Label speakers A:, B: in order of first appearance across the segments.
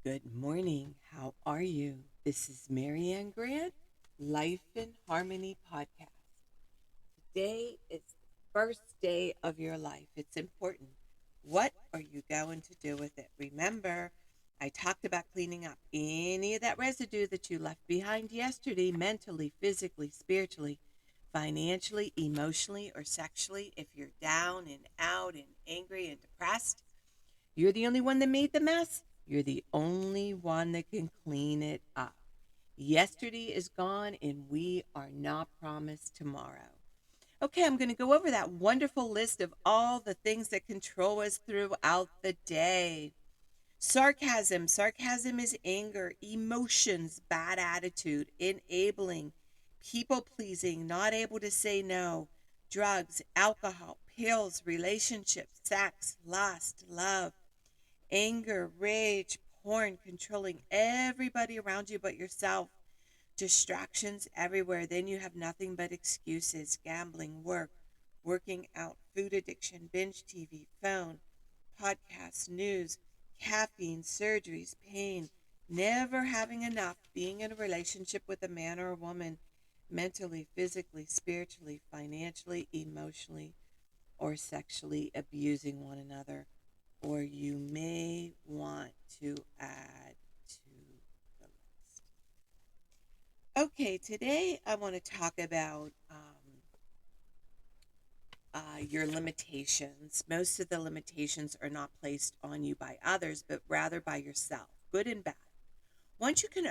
A: Good morning. How are you? This is Marianne Grant, Life in Harmony podcast. Today is the first day of your life. It's important. What are you going to do with it? Remember, I talked about cleaning up any of that residue that you left behind yesterday, mentally, physically, spiritually, financially, emotionally, or sexually. If you're down and out and angry and depressed, you're the only one that made the mess. You're the only one that can clean it up. Yesterday is gone and we are not promised tomorrow. Okay, I'm going to go over that wonderful list of all the things that control us throughout the day. Sarcasm. Sarcasm is anger, emotions, bad attitude, enabling, people pleasing, not able to say no, drugs, alcohol, pills, relationships, sex, lust, love, anger, rage, porn, controlling everybody around you but yourself, distractions everywhere. Then you have nothing but excuses, gambling, work, working out, food addiction, binge TV, phone, podcasts, news, caffeine, surgeries, pain, never having enough, being in a relationship with a man or a woman, mentally, physically, spiritually, financially, emotionally, or sexually abusing one another, or you may want to add to the list. Okay, today I want to talk about your limitations. Most of the limitations are not placed on you by others, but rather by yourself, good and bad. Once you can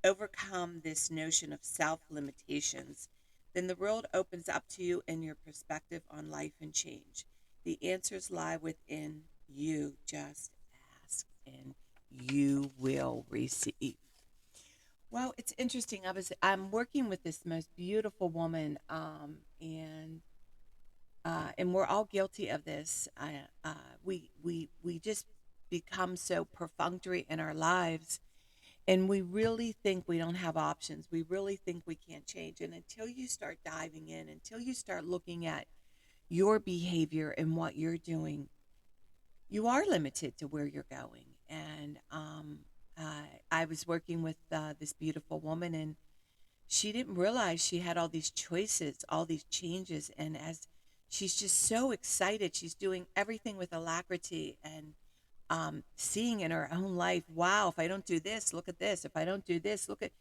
A: overcome this notion of self limitations, then the world opens up to you and your perspective on life and change. The answers lie within you. Just ask and you will receive. Well, it's interesting. I'm working with this most beautiful woman, and we're all guilty of this. We just become so perfunctory in our lives, and we really think we don't have options. We really think we can't change. And until you start diving in, until you start looking at your behavior and what you're doing, you are limited to where you're going. And I was working with this beautiful woman, and she didn't realize she had all these choices, all these changes. And as she's just so excited, she's doing everything with alacrity and seeing in her own life, wow, if I don't do this, look at this. If I don't do this, look at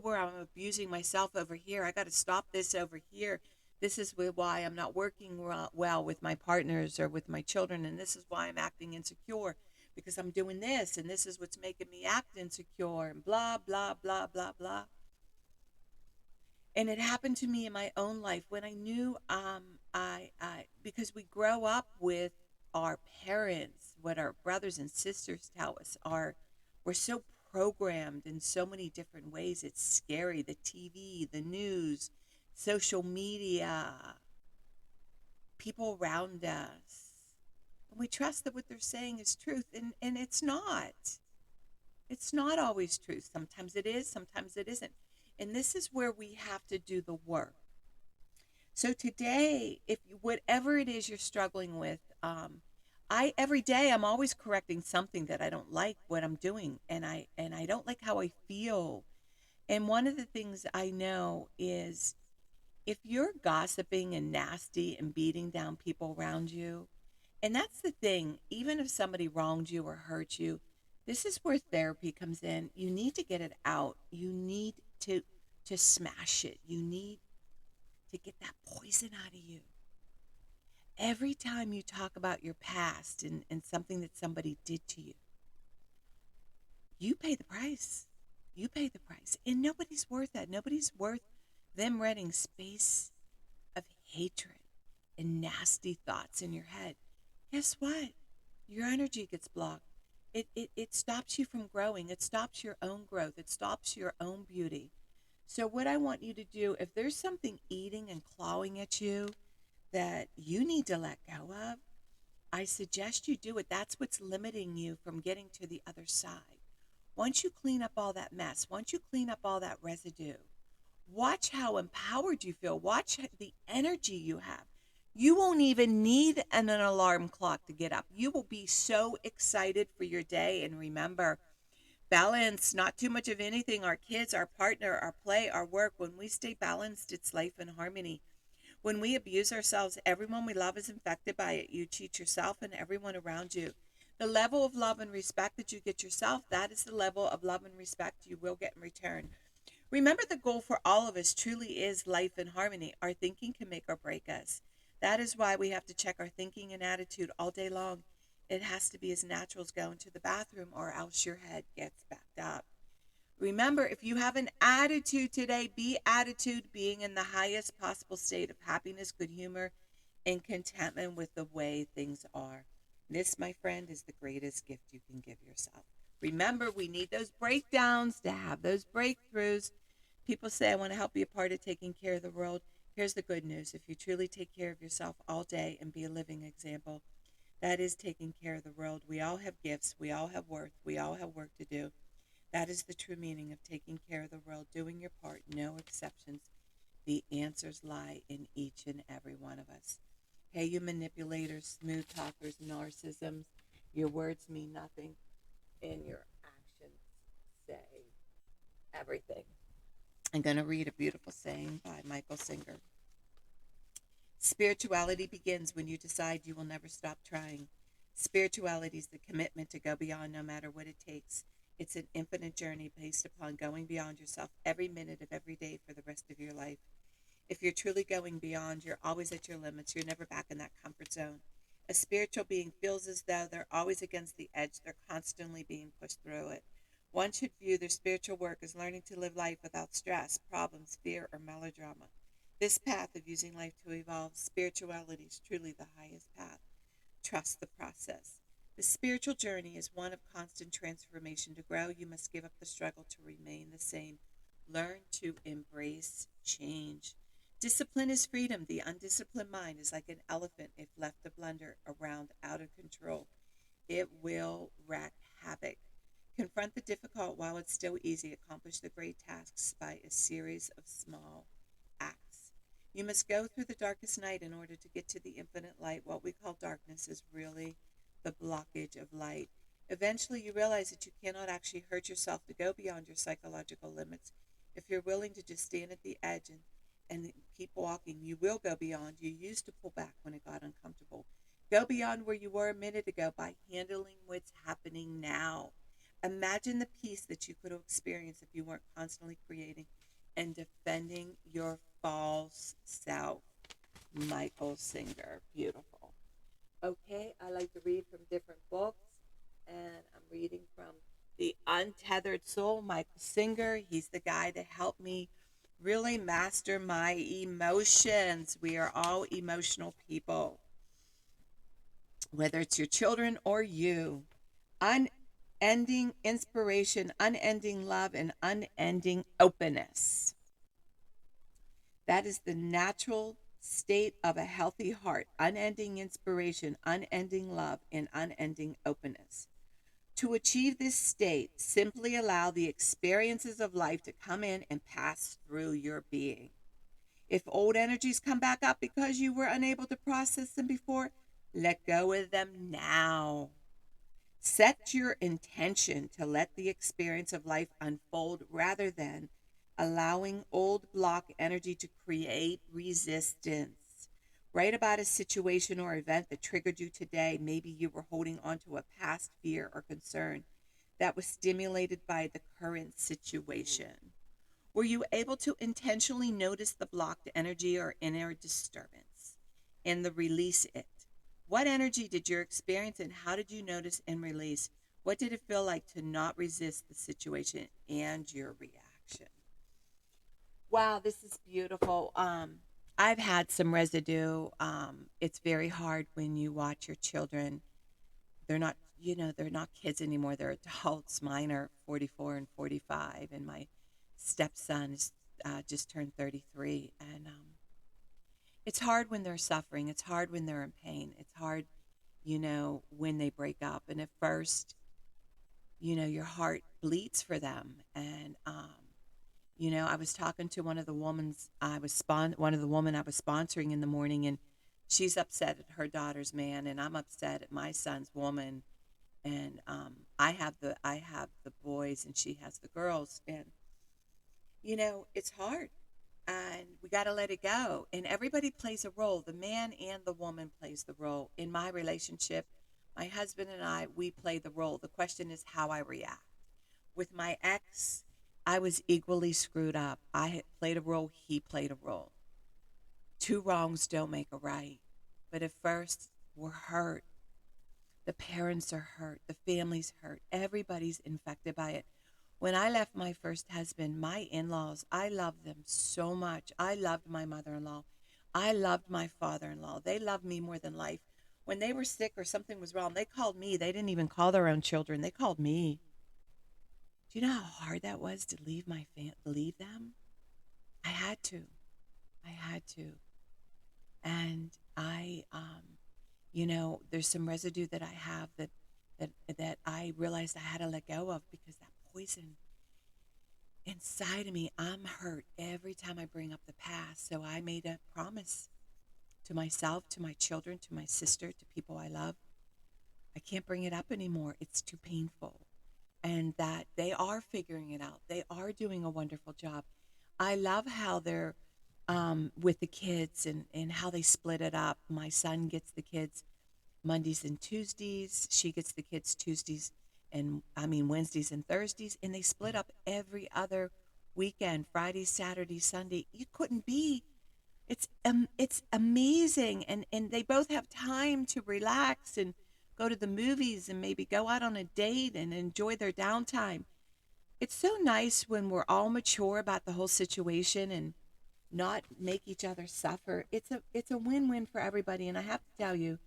A: where I'm abusing myself over here. I got to stop this over here. This is why I'm not working well with my partners or with my children, and this is why I'm acting insecure because I'm doing this, and this is what's making me act insecure, and blah blah blah blah blah. And it happened to me in my own life when I knew I because we grow up with our parents, what our brothers and sisters tell us are we're so programmed in so many different ways. It's scary. The TV, the news, social media, people around us. And we trust that what they're saying is truth, and it's not. It's not always truth. Sometimes it is, sometimes it isn't. And this is where we have to do the work. So today, if you, whatever it is you're struggling with, I every day I'm always correcting something that I don't like what I'm doing, and I don't like how I feel. And one of the things I know is if you're gossiping and nasty and beating down people around you, and that's the thing, even if somebody wronged you or hurt you, this is where therapy comes in. You need to get it out. You need to smash it. You need to get that poison out of you. Every time you talk about your past and something that somebody did to you, you pay the price. You pay the price. And nobody's worth that. Nobody's worth them renting space of hatred and nasty thoughts in your head. Guess what? Your energy gets blocked. It stops you from growing. It stops your own growth. It stops your own beauty. So, what I want you to do, if there's something eating and clawing at you that you need to let go of, I suggest you do it. That's what's limiting you from getting to the other side. Once you clean up all that mess, once you clean up all that residue, watch how empowered you feel. Watch the energy you have. You won't even need an alarm clock to get up. You will be so excited for your day. And remember, Balance, not too much of anything. Our kids, our partner, our play, our work. When we stay balanced, it's life in harmony. When we abuse ourselves, everyone we love is infected by it. You cheat yourself and everyone around you. The level of love and respect that you get yourself, that is the level of love and respect you will get in return. Remember, the goal for all of us truly is life in harmony. Our thinking can make or break us. That is why we have to check our thinking and attitude all day long. It has to be as natural as going to the bathroom, or else your head gets backed up. Remember, if you have an attitude today, be attitude being in the highest possible state of happiness, good humor, and contentment with the way things are. This, my friend, is the greatest gift you can give yourself. Remember, we need those breakdowns to have those breakthroughs. People say, I want to help be a part of taking care of the world. Here's the good news. If you truly take care of yourself all day and be a living example, that is taking care of the world. We all have gifts. We all have worth. We all have work to do. That is the true meaning of taking care of the world, doing your part, no exceptions. The answers lie in each and every one of us. Hey, you manipulators, smooth talkers, narcissisms, your words mean nothing, and your actions say everything. I'm going to read a beautiful saying by Michael Singer. Spirituality begins when you decide you will never stop trying. Spirituality is the commitment to go beyond no matter what it takes. It's an infinite journey based upon going beyond yourself every minute of every day for the rest of your life. If you're truly going beyond, you're always at your limits. You're never back in that comfort zone. A spiritual being feels as though they're always against the edge. They're constantly being pushed through it. One should view their spiritual work as learning to live life without stress, problems, fear, or melodrama. This path of using life to evolve, spirituality is truly the highest path. Trust the process. The spiritual journey is one of constant transformation. To grow, you must give up the struggle to remain the same. Learn to embrace change. Discipline is freedom. The undisciplined mind is like an elephant if left to blunder around out of control. It will wreak havoc. Confront the difficult while it's still easy. Accomplish the great tasks by a series of small acts. You must go through the darkest night in order to get to the infinite light. What we call darkness is really the blockage of light. Eventually, you realize that you cannot actually hurt yourself to go beyond your psychological limits. If you're willing to just stand at the edge and keep walking, you will go beyond. You used to pull back when it got uncomfortable. Go beyond where you were a minute ago by handling what's happening now. Imagine the peace that you could have experienced if you weren't constantly creating and defending your false self. Michael Singer. Beautiful. Okay, I like to read from different books, and I'm reading from The Untethered Soul, Michael Singer. He's the guy to help me really master my emotions. We are all emotional people, whether it's your children or you. Unending inspiration, unending love, and unending openness. That is the natural state of a healthy heart. Unending inspiration, unending love, and unending openness. To achieve this state, simply allow the experiences of life to come in and pass through your being. If old energies come back up because you were unable to process them before, let go of them now. Set your intention to let the experience of life unfold rather than allowing old block energy to create resistance. Write about a situation or event that triggered you today. Maybe you were holding on to a past fear or concern that was stimulated by the current situation. Were you able to intentionally notice the blocked energy or inner disturbance and the release it? What energy did you experience and how did you notice and release? What did it feel like to not resist the situation and your reaction? Wow, this is beautiful. I've had some residue. It's very hard when you watch your children. They're not, they're not kids anymore. They're adults. Mine are 44 and 45, and my stepson is just turned 33. And it's hard when they're suffering. It's hard when they're in pain. It's hard, when they break up. And at first, your heart bleeds for them. And I was talking to one of the one of the women I was sponsoring in the morning, and she's upset at her daughter's man, and I'm upset at my son's woman, and I have the boys, and she has the girls, and it's hard, and we got to let it go. And everybody plays a role. The man and the woman plays the role in my relationship. My husband and I, we play the role. The question is how I react. With my ex, I was equally screwed up. I had played a role, he played a role. Two wrongs don't make a right. But at first, we're hurt. The parents are hurt. The family's hurt. Everybody's infected by it. When I left my first husband, my in laws, I loved them so much. I loved my mother in law. I loved my father in law. They loved me more than life. When they were sick or something was wrong, they called me. They didn't even call their own children. They called me. Do you know how hard that was to leave them? I had to. I had to. And there's some residue that I have that I realized I had to let go of because that poison inside of me, I'm hurt every time I bring up the past. So I made a promise to myself, to my children, to my sister, to people I love. I can't bring it up anymore. It's too painful. And that they are figuring it out. They are doing a wonderful job. I love how they're with the kids and how they split it up. My son gets the kids Mondays and Tuesdays. She gets the kids Wednesdays and Thursdays, and they split up every other weekend, Friday, Saturday, Sunday. You couldn't be. It's amazing, and they both have time to relax and go to the movies and maybe go out on a date and enjoy their downtime. It's so nice when we're all mature about the whole situation and not make each other suffer. It's a win-win for everybody, and I have to tell you,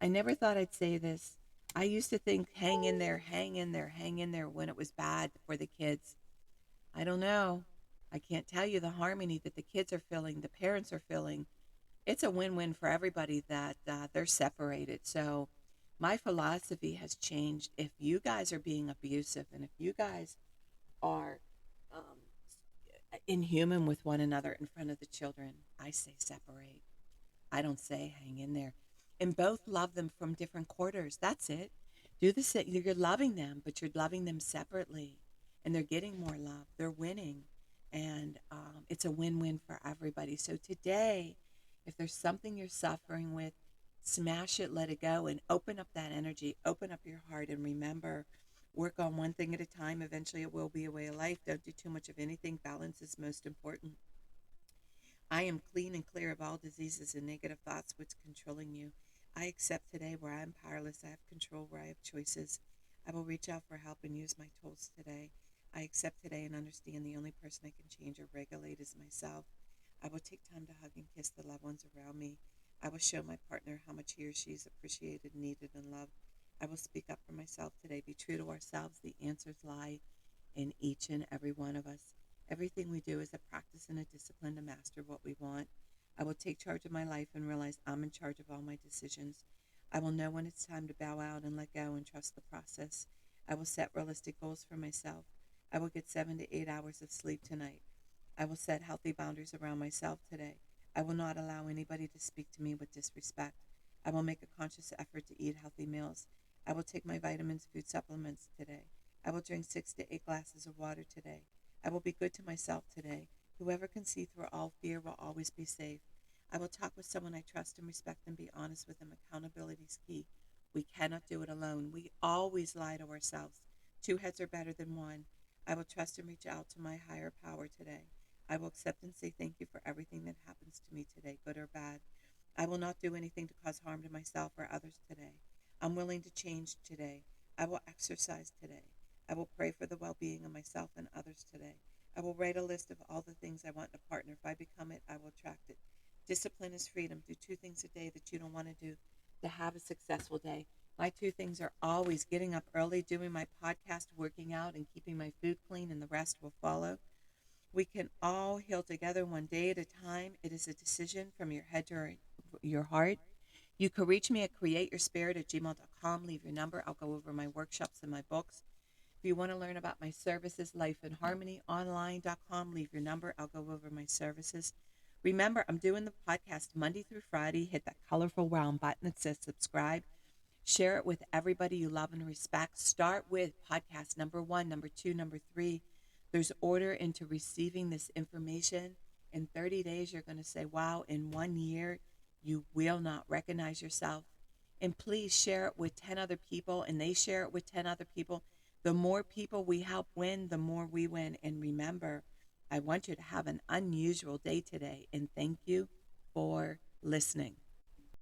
A: I never thought I'd say this. I used to think hang in there, hang in there, hang in there when it was bad for the kids. I don't know. I can't tell you the harmony that the kids are feeling, the parents are feeling. It's a win-win for everybody that they're separated. So my philosophy has changed. If you guys are being abusive and if you guys are um, inhuman with one another in front of the children, I say separate. I don't say hang in there. And both love them from different quarters. That's it. Do the same. You're loving them, but you're loving them separately, and they're getting more love. They're winning, and it's a win-win for everybody. So today, if there's something you're suffering with, smash it, let it go, and open up that energy. Open up your heart, and remember, work on one thing at a time. Eventually, it will be a way of life. Don't do too much of anything. Balance is most important. I am clean and clear of all diseases and negative thoughts which controlling you. I accept today where I am powerless. I have control where I have choices. I will reach out for help and use my tools today. I accept today and understand the only person I can change or regulate is myself. I will take time to hug and kiss the loved ones around me. I will show my partner how much he or she is appreciated, needed, and loved. I will speak up for myself today. Be true to ourselves. The answers lie in each and every one of us. Everything we do is a practice and a discipline to master what we want. I will take charge of my life and realize I'm in charge of all my decisions. I will know when it's time to bow out and let go and trust the process. I will set realistic goals for myself. I will get 7 to 8 hours of sleep tonight. I will set healthy boundaries around myself today. I will not allow anybody to speak to me with disrespect. I will make a conscious effort to eat healthy meals. I will take my vitamins, food supplements today. I will drink 6 to 8 glasses of water today. I will be good to myself today. Whoever can see through all fear will always be safe. I will talk with someone I trust and respect and be honest with them. Accountability is key. We cannot do it alone. We always lie to ourselves. Two heads are better than one. I will trust and reach out to my higher power today. I will accept and say thank you for everything that happens to me today, good or bad. I will not do anything to cause harm to myself or others today. I'm willing to change today. I will exercise today. I will pray for the well-being of myself and others today. I will write a list of all the things I want in a partner. If I become it, I will attract it. Discipline is freedom. Do 2 things a day that you don't want to do to have a successful day. My 2 things are always getting up early, doing my podcast, working out, and keeping my food clean, and the rest will follow. We can all heal together one day at a time. It is a decision from your head to your heart. You can reach me at createyourspirit@gmail.com. Leave your number. I'll go over my workshops and my books. If you want to learn about my services, lifeinharmonyonline.com. Leave your number. I'll go over my services. Remember, I'm doing the podcast Monday through Friday. Hit that colorful round button that says subscribe. Share it with everybody you love and respect. Start with podcast number 1, number 2, number 3. There's order into receiving this information. In 30 days, you're going to say, wow, in 1 year, you will not recognize yourself. And please share it with 10 other people, and they share it with 10 other people. The more people we help win, the more we win. And remember, I want you to have an unusual day today, and thank you for listening.